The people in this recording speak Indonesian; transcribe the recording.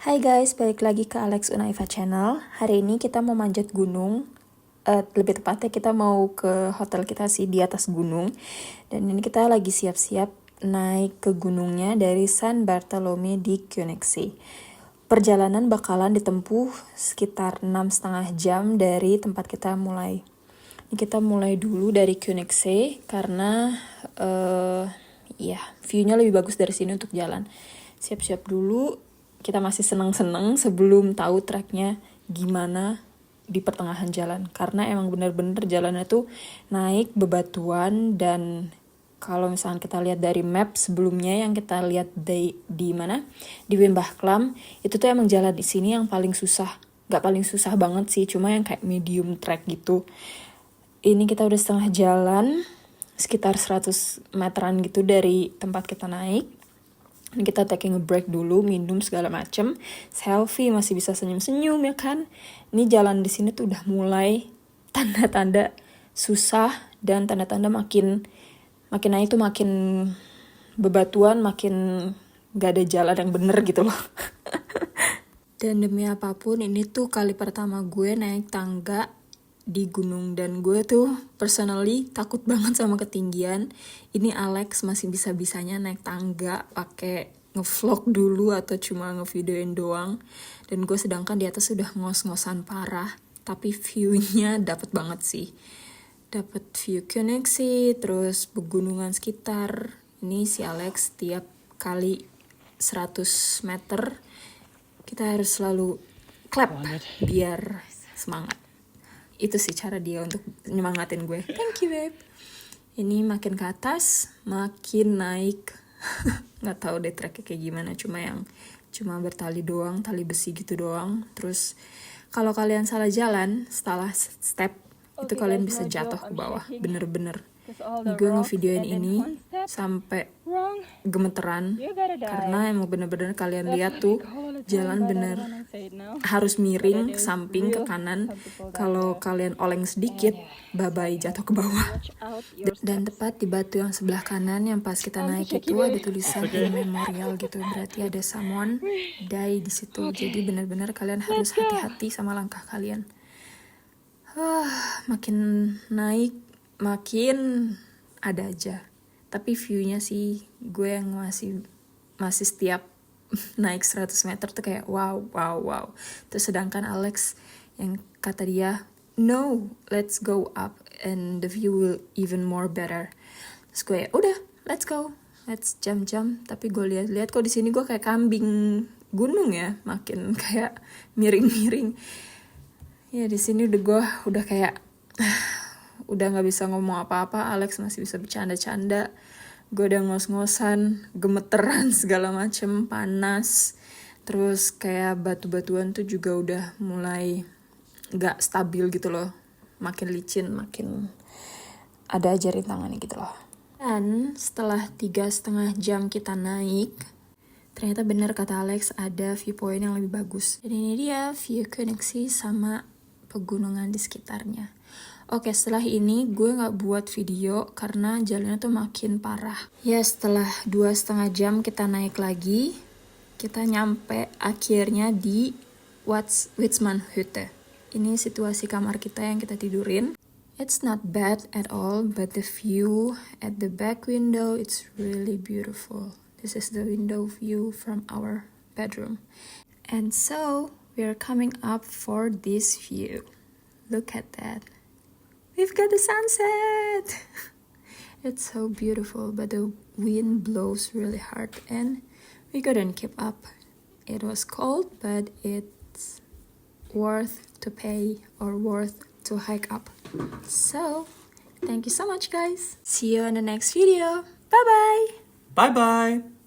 Hai guys, balik lagi ke Alex Unaifa Channel. Hari ini kita mau manjat gunung. Lebih tepatnya kita mau ke hotel kita sih di atas gunung. Dan ini kita lagi siap-siap naik ke gunungnya dari San Bartolome di Koenigsee. Perjalanan bakalan ditempuh sekitar 6,5 jam dari tempat kita mulai. Ini kita mulai dulu dari Koenigsee karena view-nya lebih bagus dari sini untuk jalan. Siap-siap dulu. Kita masih seneng-seneng sebelum tahu treknya gimana di pertengahan jalan. Karena emang bener-bener jalannya tuh naik bebatuan, dan kalau misalnya kita lihat dari map sebelumnya yang kita lihat di mana? Di Wim-Bachlam, itu tuh emang jalan di sini yang paling susah. Gak paling susah banget sih, cuma yang kayak medium trek gitu. Ini kita udah setengah jalan, sekitar 100 meteran gitu dari tempat kita naik. Ini kita taking a break dulu, minum segala macem, selfie, masih bisa senyum-senyum ya kan. Ini jalan di sini tuh udah mulai tanda-tanda susah, dan tanda-tanda makin naik tuh makin bebatuan, makin gak ada jalan yang bener gitu loh. Dan demi apapun, ini tuh kali pertama gue naik tangga di gunung, dan gue tuh personally takut banget sama ketinggian. Ini Alex masih bisa-bisanya naik tangga pakai ngevlog dulu atau cuma ngevideoin doang, dan gue sedangkan di atas sudah ngos-ngosan parah. Tapi view-nya dapet banget sih, dapet view Koenigsee, terus pegunungan sekitar. Ini si Alex tiap kali 100 meter kita harus selalu clap biar semangat. Itu sih cara dia untuk nyemangatin gue. Thank you, babe. Ini makin ke atas, makin naik. Nggak tahu deh treknya kayak gimana, cuma bertali doang, tali besi gitu doang. Terus kalau kalian salah jalan, salah step, itu kalian bisa jatuh ke bawah. Bener-bener. Gue ngevideoin ini sampai gemeteran karena emang bener-bener kalian lihat tuh jalan bener harus miring ke samping, ke kanan. Kalau kalian oleng sedikit, bye-bye, jatuh ke bawah. Dan tepat di batu yang sebelah kanan yang pas kita naik itu ada tulisan memorial gitu, berarti ada someone die di situ. Jadi bener-bener kalian harus hati-hati sama langkah kalian. Makin naik makin ada aja, tapi view-nya sih gue yang masih setiap naik 100 meter tuh kayak wow. Terus sedangkan Alex yang kata dia no, let's go up and the view will even more better. Terus gue udah let's go, let's jump. Tapi gue lihat kok di sini gue kayak kambing gunung ya, makin kayak miring. Ya di sini udah kayak udah nggak bisa ngomong apa-apa. Alex masih bisa bercanda-canda, gue udah ngos-ngosan, gemeteran segala macem, panas. Terus kayak batu-batuan tuh juga udah mulai nggak stabil gitu loh, makin licin, makin ada aja rintangannya gitu loh. Dan setelah 3,5 jam kita naik, ternyata benar kata Alex, ada viewpoint yang lebih bagus. Dan ini dia view Koenigsee sama pegunungan di sekitarnya. Oke, setelah ini gue gak buat video karena jalannya tuh makin parah. Ya, setelah 2,5 jam kita naik lagi, kita nyampe akhirnya di Witsmanhütte. Ini situasi kamar kita yang kita tidurin. It's not bad at all, but the view at the back window, it's really beautiful. This is the window view from our bedroom. And so, we're coming up for this view. Look at that. We've got the sunset! It's so beautiful, but the wind blows really hard and we couldn't keep up. It was cold, but it's worth to pay or worth to hike up. So, thank you so much guys. See you in the next video. Bye-bye! Bye-bye!